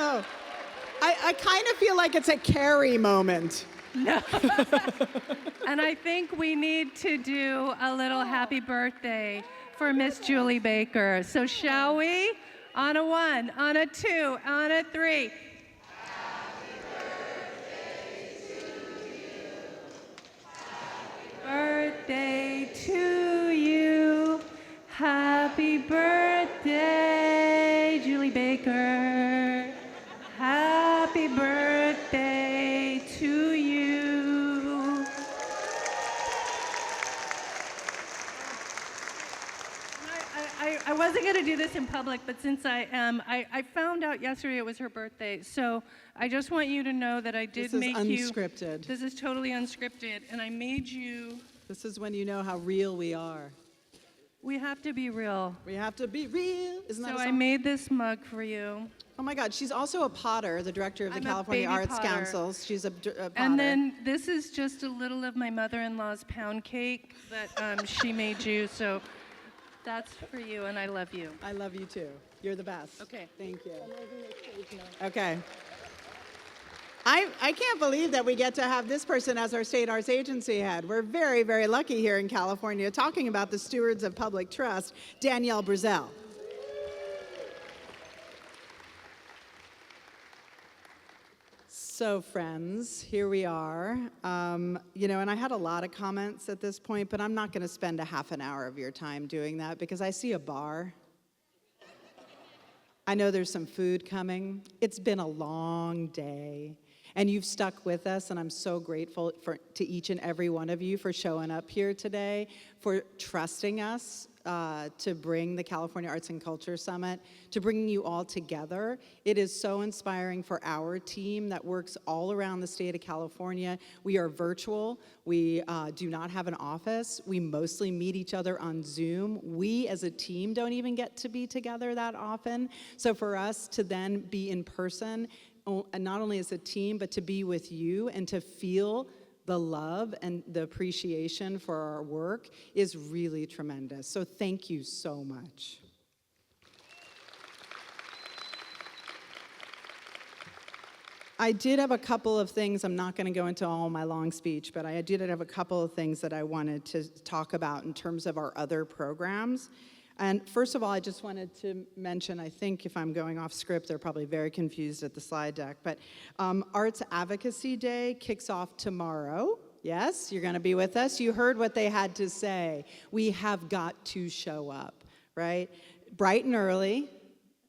Oh, I kind of feel like it's a Carrie moment. No. And I think we need to do a little happy birthday for Miss Julie Baker. So shall we? On a 1, on a 2, on a 3. Birthday to you. Happy birthday, Julie Baker. Happy birthday to you. I wasn't going to do this in public, but since I am, I found out yesterday it was her birthday. So I just want you to know that I did make you. This is unscripted. This is totally unscripted. And I made you. This is when you know how real we are. We have to be real. We have to be real. Isn't that a So song? I made this mug for you. Oh my God, she's also a potter, the director of the I'm a California baby Arts potter. Council. She's a potter. And then this is just a little of my mother-in-law's pound cake that she made you. So that's for you, and I love you. I love you too. You're the best. Okay. Thank you. Okay. I can't believe that we get to have this person as our state arts agency head. We're very, very lucky here in California talking about the stewards of public trust, Danielle Brazel. So friends, here we are. And I had a lot of comments at this point, but I'm not going to spend a half an hour of your time doing that because I see a bar. I know there's some food coming. It's been a long day, and you've stuck with us, and I'm so grateful to each and every one of you for showing up here today, for trusting us to bring the California Arts and Culture Summit, to bringing you all together. It is so inspiring for our team that works all around the state of California. We are virtual. We do not have an office. We mostly meet each other on Zoom. We as a team don't even get to be together that often. So for us to then be in person, not only as a team, but to be with you and to feel the love and the appreciation for our work is really tremendous. So thank you so much. I did have a couple of things. I'm not going to go into all my long speech, but I did have a couple of things that I wanted to talk about in terms of our other programs. And first of all, I just wanted to mention, I think if I'm going off script, they're probably very confused at the slide deck, but Arts Advocacy Day kicks off tomorrow. Yes, you're going to be with us. You heard what they had to say. We have got to show up, right? Bright and early.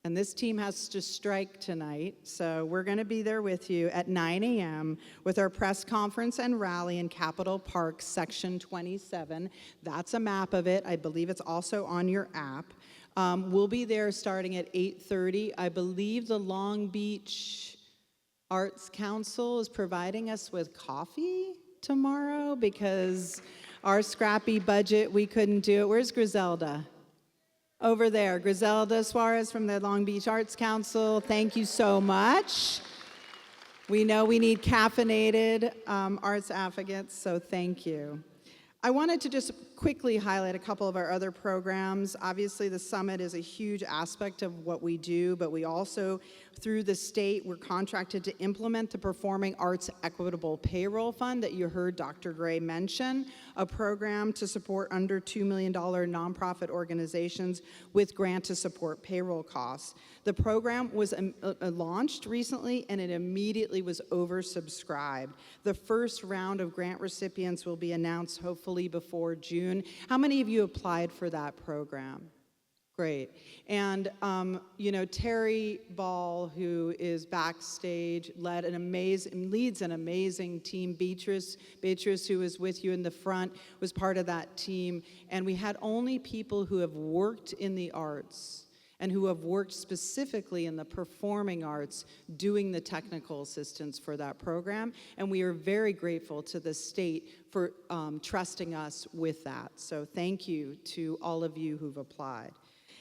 And this team has to strike tonight, so we're going to be there with you at 9 a.m. with our press conference and rally in Capitol Park, Section 27. That's a map of it. I believe it's also on your app. We'll be there starting at 8:30. I believe the Long Beach Arts Council is providing us with coffee tomorrow because our scrappy budget, we couldn't do it. Where's Griselda? Over there, Griselda Suarez from the Long Beach Arts Council. Thank you so much. We know we need caffeinated arts advocates, so thank you. I wanted to just quickly highlight a couple of our other programs. Obviously, the summit is a huge aspect of what we do, but we also, through the state, we're contracted to implement the Performing Arts Equitable Payroll Fund that you heard Dr. Gray mention, a program to support under $2 million nonprofit organizations with grant to support payroll costs. The program was launched recently, and it immediately was oversubscribed. The first round of grant recipients will be announced hopefully before June. How many of you applied for that program? Great. And, Terry Ball, who is backstage, leads an amazing team. Beatrice, who is with you in the front, was part of that team. And we had only people who have worked in the arts and who have worked specifically in the performing arts doing the technical assistance for that program. And we are very grateful to the state for trusting us with that. So thank you to all of you who've applied.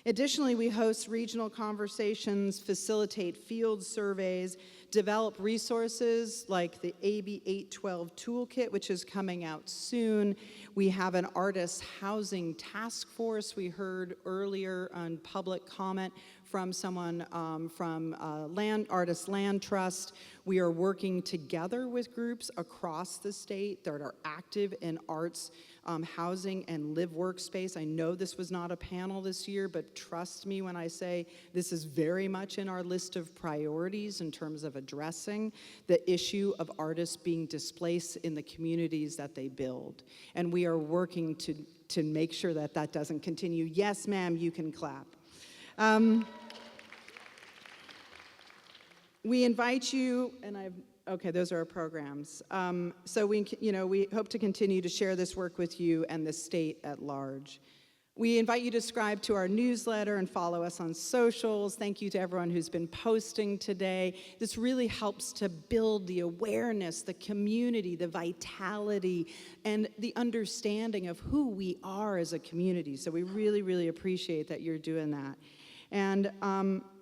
Additionally, we host regional conversations, facilitate field surveys, develop resources like the AB 812 Toolkit, which is coming out soon. We have an artist housing task force. We heard earlier on public comment from someone from Artist Land Trust. We are working together with groups across the state that are active in arts, housing, and live workspace. I know this was not a panel this year, but trust me when I say this is very much in our list of priorities in terms of addressing the issue of artists being displaced in the communities that they build. And we are working to make sure that that doesn't continue. Yes, ma'am, you can clap. We invite you, and okay, those are our programs. So we hope to continue to share this work with you and the state at large. We invite you to subscribe to our newsletter and follow us on socials. Thank you to everyone who's been posting today. This really helps to build the awareness, the community, the vitality, and the understanding of who we are as a community. So we really, really appreciate that you're doing that. And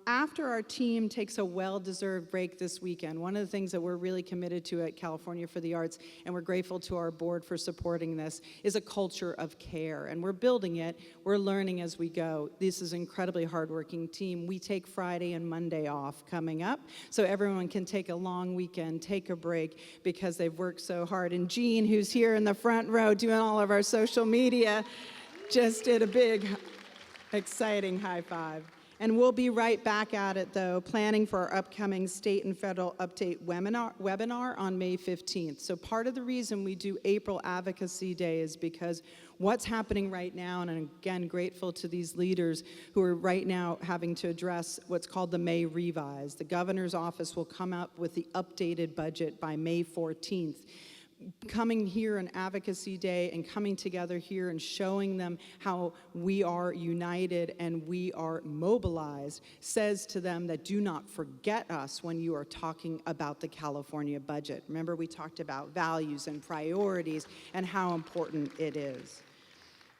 after our team takes a well-deserved break this weekend, one of the things that we're really committed to at California for the Arts, and we're grateful to our board for supporting this, is a culture of care. And we're building it. We're learning as we go. This is an incredibly hardworking team. We take Friday and Monday off coming up, so everyone can take a long weekend, take a break, because they've worked so hard. And Jean, who's here in the front row doing all of our social media, just did a big, exciting high five. And we'll be right back at it, though, planning for our upcoming state and federal update webinar on May 15th. So part of the reason we do April Advocacy Day is because what's happening right now, and I'm again grateful to these leaders who are right now having to address what's called the May Revise. The governor's office will come up with the updated budget by May 14th. Coming here on Advocacy Day and coming together here and showing them how we are united and we are mobilized says to them that do not forget us when you are talking about the California budget. Remember, we talked about values and priorities and how important it is.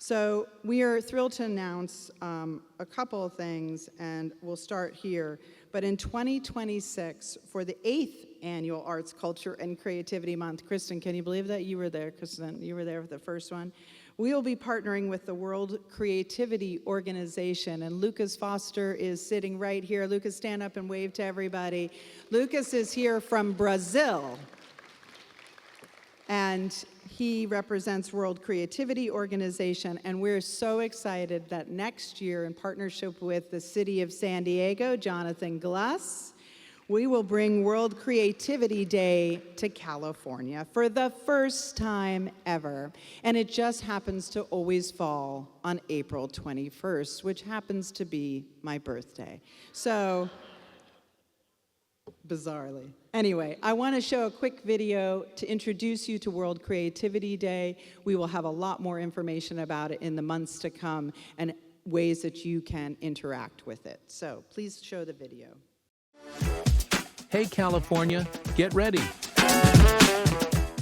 So we are thrilled to announce a couple of things, and we'll start here. But in 2026, for the 8th Annual Arts, Culture, and Creativity Month, Kristen, can you believe that? You were there, Kristen. You were there for the first one. We will be partnering with the World Creativity Organization, and Lucas Foster is sitting right here. Lucas, stand up and wave to everybody. Lucas is here from Brazil, and he represents World Creativity Organization, and we're so excited that next year, in partnership with the City of San Diego, Jonathan Glass, we will bring World Creativity Day to California for the first time ever. And it just happens to always fall on April 21st, which happens to be my birthday. So, bizarrely. Anyway, I want to show a quick video to introduce you to World Creativity Day. We will have a lot more information about it in the months to come and ways that you can interact with it. So please show the video. Hey California, get ready.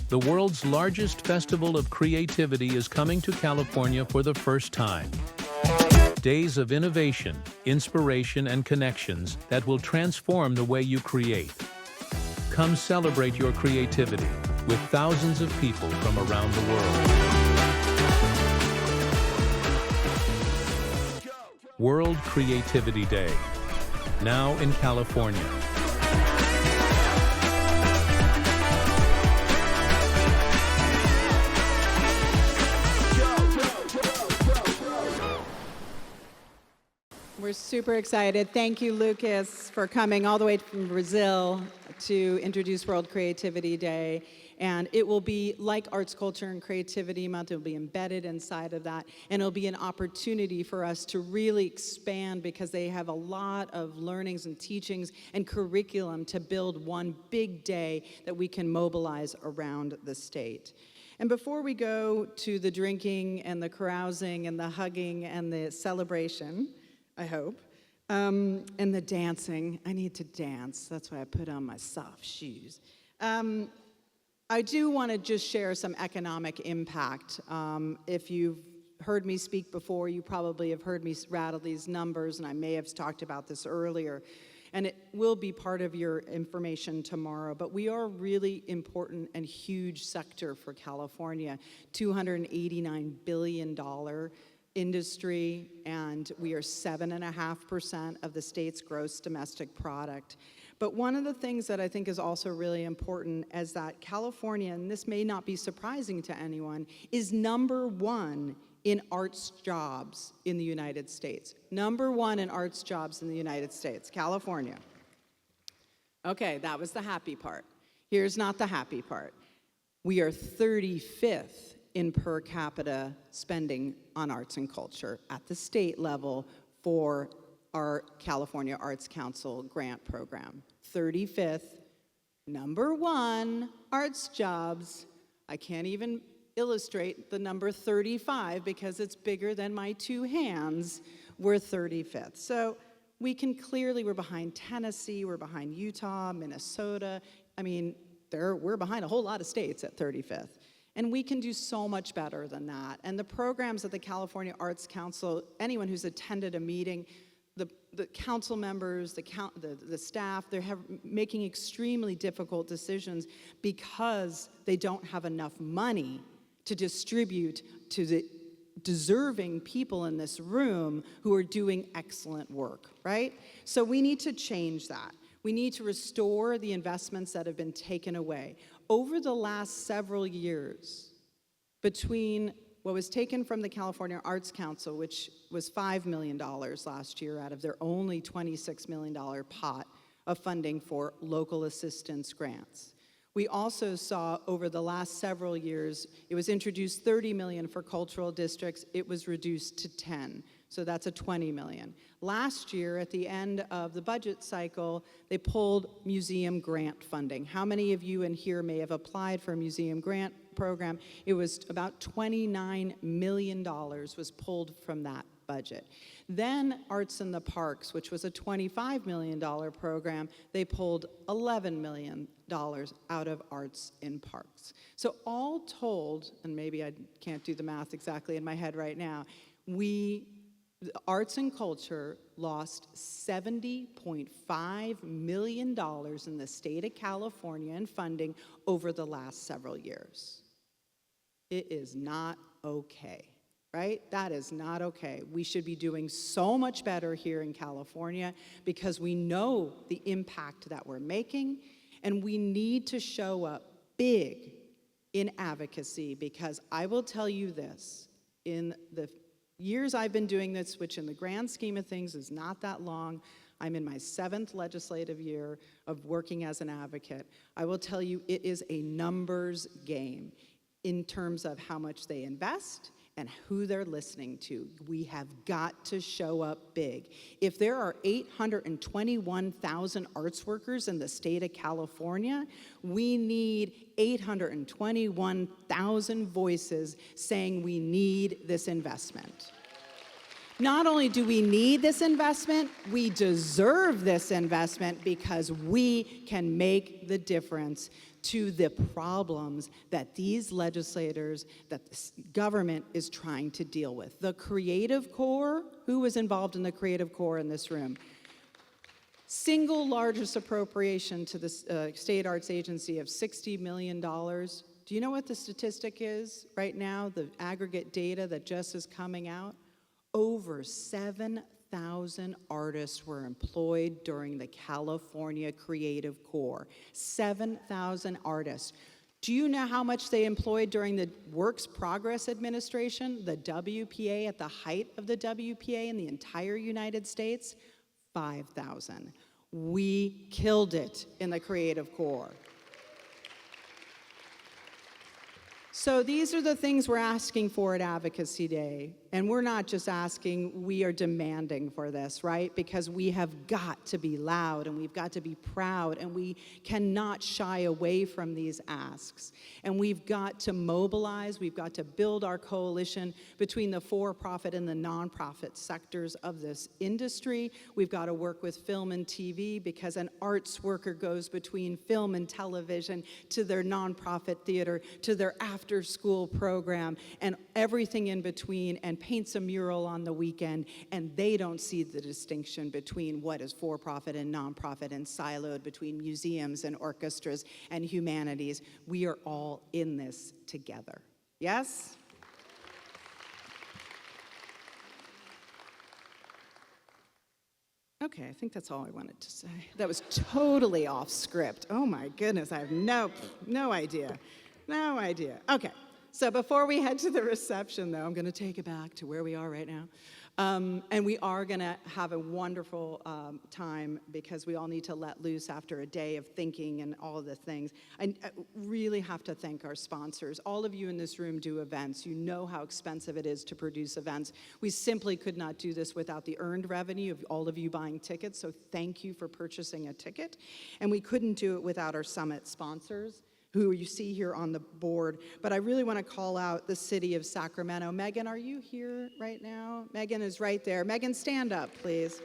The world's largest festival of creativity is coming to California for the first time. Days of innovation, inspiration, and connections that will transform the way you create. Come celebrate your creativity with thousands of people from around the world. World Creativity Day, now in California. We're super excited. Thank you, Lucas, for coming all the way from Brazil to introduce World Creativity Day. And it will be like Arts, Culture, and Creativity Month. It will be embedded inside of that. And it'll be an opportunity for us to really expand because they have a lot of learnings and teachings and curriculum to build one big day that we can mobilize around the state. And before we go to the drinking and the carousing and the hugging and the celebration, I hope, and the dancing. I need to dance. That's why I put on my soft shoes. I do want to just share some economic impact. If you've heard me speak before, you probably have heard me rattle these numbers, and I may have talked about this earlier, and it will be part of your information tomorrow, but we are a really important and huge sector for California, $289 billion industry, and we are 7.5% of the state's gross domestic product. But one of the things that I think is also really important is that California, and this may not be surprising to anyone, is #1 in arts jobs in the United States. #1 in arts jobs in the United States, California. Okay, that was the happy part. Here's not the happy part. We are 35th in per capita spending on arts and culture at the state level for our California Arts Council grant program. 35th, #1, arts jobs. I can't even illustrate the number 35 because it's bigger than my two hands. We're 35th. So we can clearly, we're behind Tennessee, we're behind Utah, Minnesota. I mean, we're behind a whole lot of states at 35th. And we can do so much better than that. And the programs at the California Arts Council, anyone who's attended a meeting, the council members, the staff, they're making extremely difficult decisions because they don't have enough money to distribute to the deserving people in this room who are doing excellent work, right? So we need to change that. We need to restore the investments that have been taken away. Over the last several years, between what was taken from the California Arts Council, which was $5 million last year out of their only $26 million pot of funding for local assistance grants. We also saw over the last several years, it was introduced $30 million for cultural districts, it was reduced to 10. So that's a $20 million. Last year, at the end of the budget cycle, they pulled museum grant funding. How many of you in here may have applied for a museum grant program? It was about $29 million was pulled from that budget. Then Arts in the Parks, which was a $25 million program, they pulled $11 million out of Arts in Parks. So all told, and maybe I can't do the math exactly in my head right now, arts and culture lost $70.5 million in the state of California in funding over the last several years. It is not okay, right? That is not okay. We should be doing so much better here in California because we know the impact that we're making, and we need to show up big in advocacy because I will tell you this, in the years I've been doing this, which in the grand scheme of things is not that long, I'm in my 7th legislative year of working as an advocate. I will tell you it is a numbers game in terms of how much they invest and who they're listening to. We have got to show up big. If there are 821,000 arts workers in the state of California, we need 821,000 voices saying we need this investment. Not only do we need this investment, we deserve this investment because we can make the difference to the problems that these legislators, that this government is trying to deal with. The Creative Corps, who was involved in the Creative Corps in this room? Single largest appropriation to the State Arts Agency of $60 million. Do you know what the statistic is right now, the aggregate data that just is coming out? Over 7,000 artists were employed during the California Creative Corps. 7,000 artists. Do you know how much they employed during the Works Progress Administration, the WPA, at the height of the WPA in the entire United States? 5,000. We killed it in the Creative Corps. So these are the things we're asking for at Advocacy Day. And we're not just asking, we are demanding for this, right? Because we have got to be loud and we've got to be proud and we cannot shy away from these asks. And we've got to mobilize, we've got to build our coalition between the for-profit and the nonprofit sectors of this industry. We've got to work with film and TV because an arts worker goes between film and television to their nonprofit theater, to their after-school program, and everything in between, and paints a mural on the weekend, and they don't see the distinction between what is for-profit and nonprofit and siloed between museums and orchestras and humanities. We are all in this together. Yes? Okay, I think that's all I wanted to say. That was totally off script. Oh my goodness, I have no idea. No idea. Okay, so before we head to the reception, though, I'm going to take it back to where we are right now. And we are going to have a wonderful time because we all need to let loose after a day of thinking and all of the things. I really have to thank our sponsors. All of you in this room do events. You know how expensive it is to produce events. We simply could not do this without the earned revenue of all of you buying tickets, so thank you for purchasing a ticket. And we couldn't do it without our summit sponsors, who you see here on the board. But I really want to call out the city of Sacramento. Megan, are you here right now? Megan is right there. Megan, stand up, please.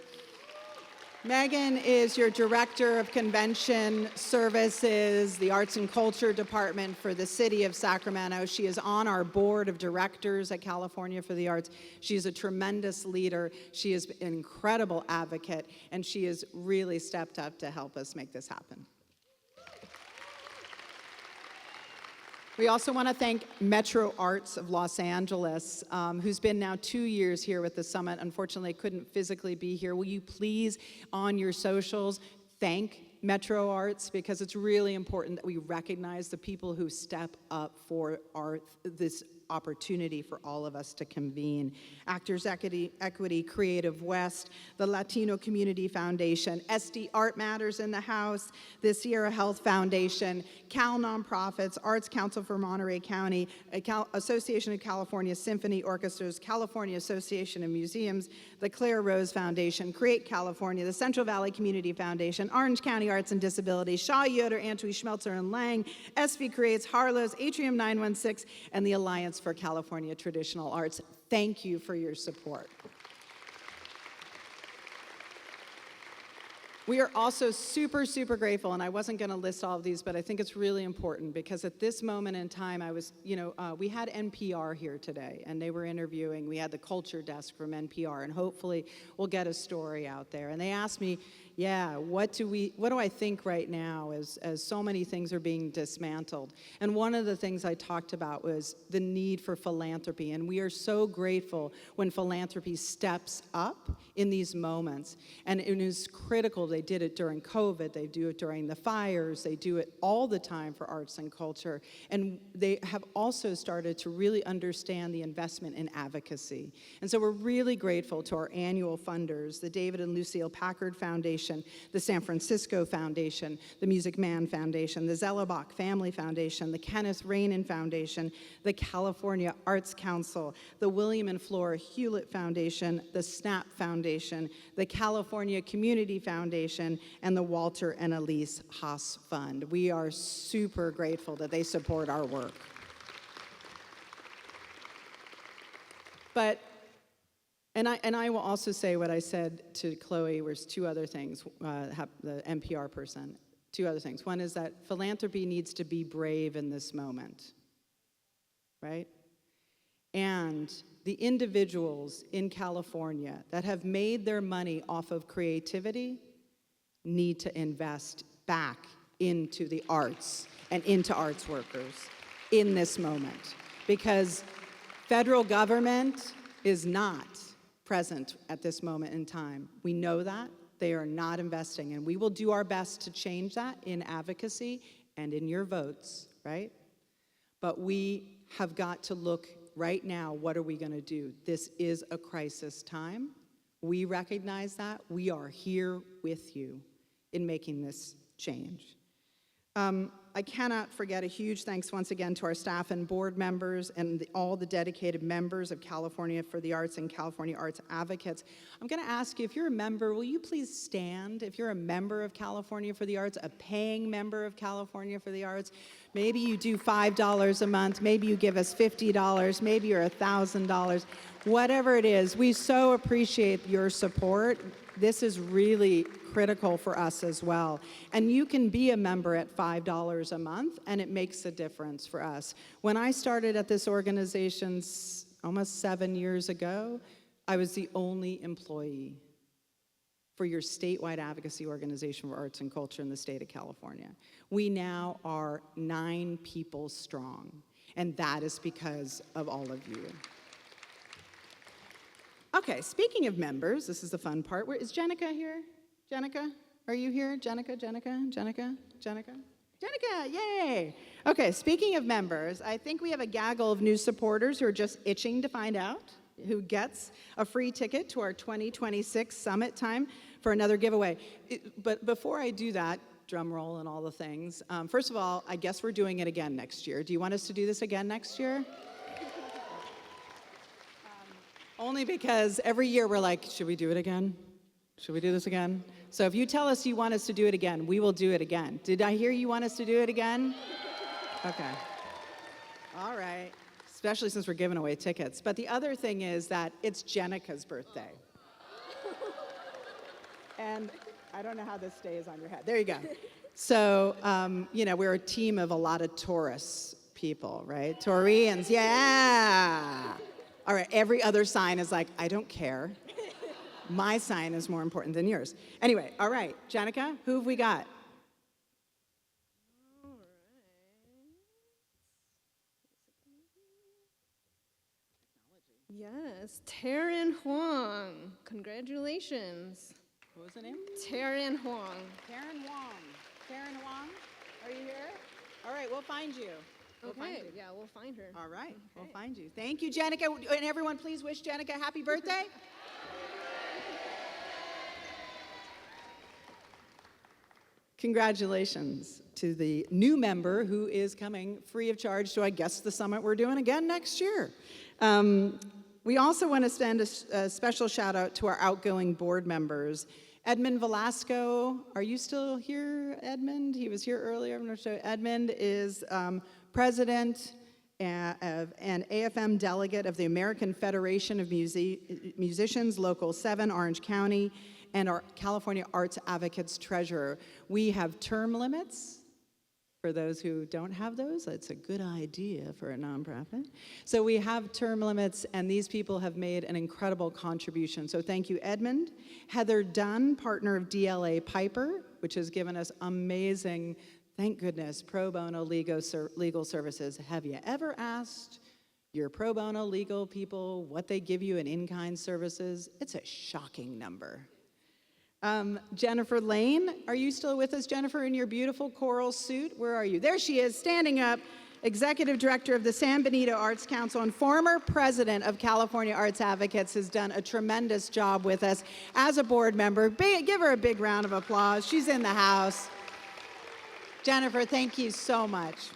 Megan is your Director of Convention Services, the Arts and Culture Department for the city of Sacramento. She is on our board of directors at California for the Arts. She is a tremendous leader. She is an incredible advocate, and she has really stepped up to help us make this happen. We also want to thank Metro Arts of Los Angeles, who's been now 2 years here with the summit. Unfortunately, couldn't physically be here. Will you please, on your socials, thank Metro Arts, because it's really important that we recognize the people who step up for this opportunity for all of us to convene. Actors Equity, Creative West, the Latino Community Foundation, SD Art Matters in the House, the Sierra Health Foundation, Cal Nonprofits, Arts Council for Monterey County, Association of California Symphony Orchestras, California Association of Museums, the Clare Rose Foundation, Create California, the Central Valley Community Foundation, Orange County Arts and Disabilities, Shaw, Yoder, Antwih, Schmelzer, and Lange, SV Creates, Harlows, Atrium 916, and the Alliance for California Traditional Arts. Thank you for your support. We are also super, super grateful, and I wasn't going to list all of these, but I think it's really important because at this moment in time, we had NPR here today, and they were interviewing. We had the culture desk from NPR, and hopefully we'll get a story out there. And they asked me, yeah, what do I think right now as so many things are being dismantled? And one of the things I talked about was the need for philanthropy, and we are so grateful when philanthropy steps up in these moments, and it is critical. They did it during COVID, they do it during the fires, they do it all the time for arts and culture, and they have also started to really understand the investment in advocacy. And so we're really grateful to our annual funders, the David and Lucille Packard Foundation, the San Francisco Foundation, the Music Man Foundation, the Zellerbach Family Foundation, the Kenneth Rainin Foundation, the California Arts Council, the William and Flora Hewlett Foundation, the SNAP Foundation, the California Community Foundation, and the Walter and Elise Haas Fund. We are super grateful that they support our work. And I will also say what I said to Chloe was two other things, the NPR person, two other things. One is that philanthropy needs to be brave in this moment, right? And the individuals in California that have made their money off of creativity need to invest back into the arts and into arts workers in this moment, because federal government is not present at this moment in time. We know that. They are not investing, and we will do our best to change that in advocacy and in your votes, right? But we have got to look right now, what are we going to do? This is a crisis time. We recognize that. We are here with you in making this change. I cannot forget a huge thanks once again to our staff and board members and all the dedicated members of California for the Arts and California Arts Advocates. I'm going to ask you, if you're a member, will you please stand? If you're a member of California for the Arts, a paying member of California for the Arts, maybe you do $5 a month, maybe you give us $50, maybe you're $1,000, whatever it is, we so appreciate your support. This is really critical for us as well. And you can be a member at $5 a month, and it makes a difference for us. When I started at this organization almost 7 years ago, I was the only employee for your statewide advocacy organization for arts and culture in the state of California. We now are 9 people strong, and that is because of all of you. Okay, speaking of members, this is the fun part. Where is Jenica here? Jenica, are you here? Jenica, yay! Okay, speaking of members, I think we have a gaggle of new supporters who are just itching to find out who gets a free ticket to our 2026 summit time for another giveaway. But before I do that, drum roll and all the things, first of all, I guess we're doing it again next year. Do you want us to do this again next year? Only because every year we're like, should we do it again? Should we do this again? So if you tell us you want us to do it again, we will do it again. Did I hear you want us to do it again? Okay. All right. Especially since we're giving away tickets. But the other thing is that it's Jenica's birthday. And I don't know how this stays on your head. There you go. So, we're a team of a lot of Taurus people, right? Taurians, yeah. All right, every other sign is like, I don't care. My sign is more important than yours. Anyway, all right, Jenica, who have we got? All right. Yes, Taryn Huang. Congratulations. What was the name? Taryn Huang. Karen Wong. Karen Wong, are you here? All right, we'll find you. We'll find Okay, you. yeah, we'll find her. All right, we'll Okay. find you. Thank you, Jenica. And everyone, please wish Jenica a happy birthday. Congratulations to the new member who is coming free of charge to, I guess, the summit we're doing again next year. We also want to send a special shout out to our outgoing board members. Edmund Velasco, are you still here, Edmund? He was here earlier. I'm going to show you. Edmund is president and AFM delegate of the American Federation of Musicians, Local 7, Orange County, and our California Arts Advocates treasurer. We have term limits. For those who don't have those, it's a good idea for a nonprofit. So we have term limits, and these people have made an incredible contribution. So thank you, Edmund. Heather Dunn, partner of DLA Piper, which has given us amazing, thank goodness, pro bono legal services. Have you ever asked your pro bono legal people what they give you in in-kind services? It's a shocking number. Jennifer Lane, are you still with us, Jennifer, in your beautiful coral suit? Where are you? There she is, standing up, Executive Director of the San Benito Arts Council and former President of California Arts Advocates, has done a tremendous job with us as a board member. Give her a big round of applause. She's in the house. Jennifer, thank you so much.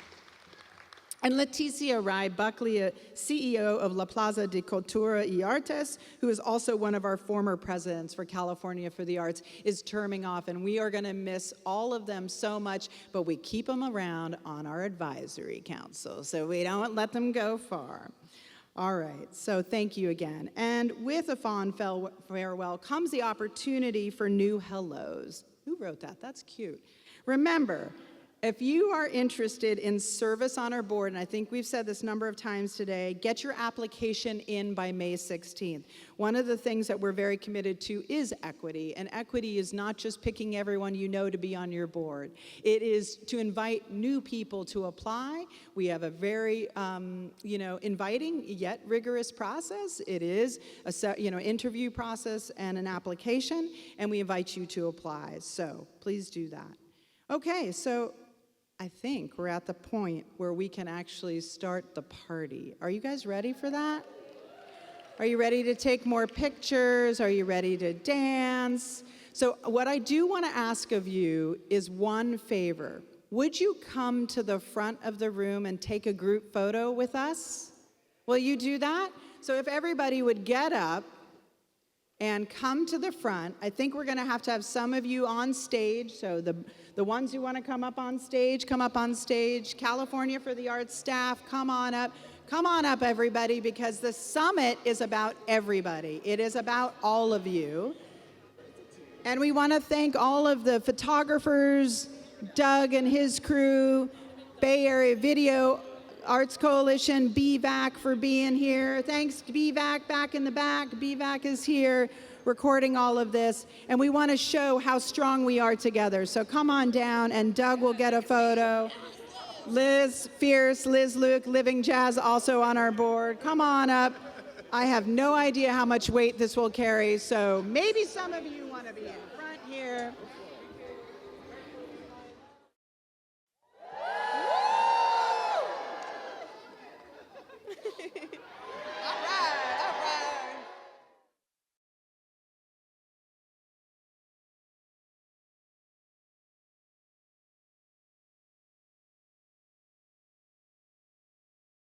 And Leticia Rai Buckley, CEO of La Plaza de Cultura y Artes, who is also one of our former presidents for California for the Arts, is terming off, and we are going to miss all of them so much, but we keep them around on our advisory council, so we don't let them go far. All right, so thank you again. And with a fond farewell comes the opportunity for new hellos. Who wrote that? That's cute. Remember, if you are interested in service on our board, and I think we've said this a number of times today, get your application in by May 16th. One of the things that we're very committed to is equity, and equity is not just picking everyone you know to be on your board. It is to invite new people to apply. We have a very, inviting yet rigorous process. It is a interview process and an application, and we invite you to apply. So please do that. Okay, so I think we're at the point where we can actually start the party. Are you guys ready for that? Are you ready to take more pictures? Are you ready to dance? So what I do want to ask of you is one favor. would you come to the front of the room and take a group photo with us? Will you do that? So if everybody would get up and come to the front, I think we're going to have some of you on stage. So the ones who want to come up on stage, come up on stage. California for the Arts staff, come on up. Come on up, everybody, because the summit is about everybody. It is about all of you. And we want to thank all of the photographers, Doug and his crew, Bay Area Video Arts Coalition, BVAC for being here. Thanks, BVAC, back in the back. BVAC is here recording all of this. And we want to show how strong we are together. So come on down, and Doug will get a photo. Liz Fierce, Liz Luke, Living Jazz also on our board. Come on up. I have no idea how much weight this will carry, so maybe some of you want to be in front here.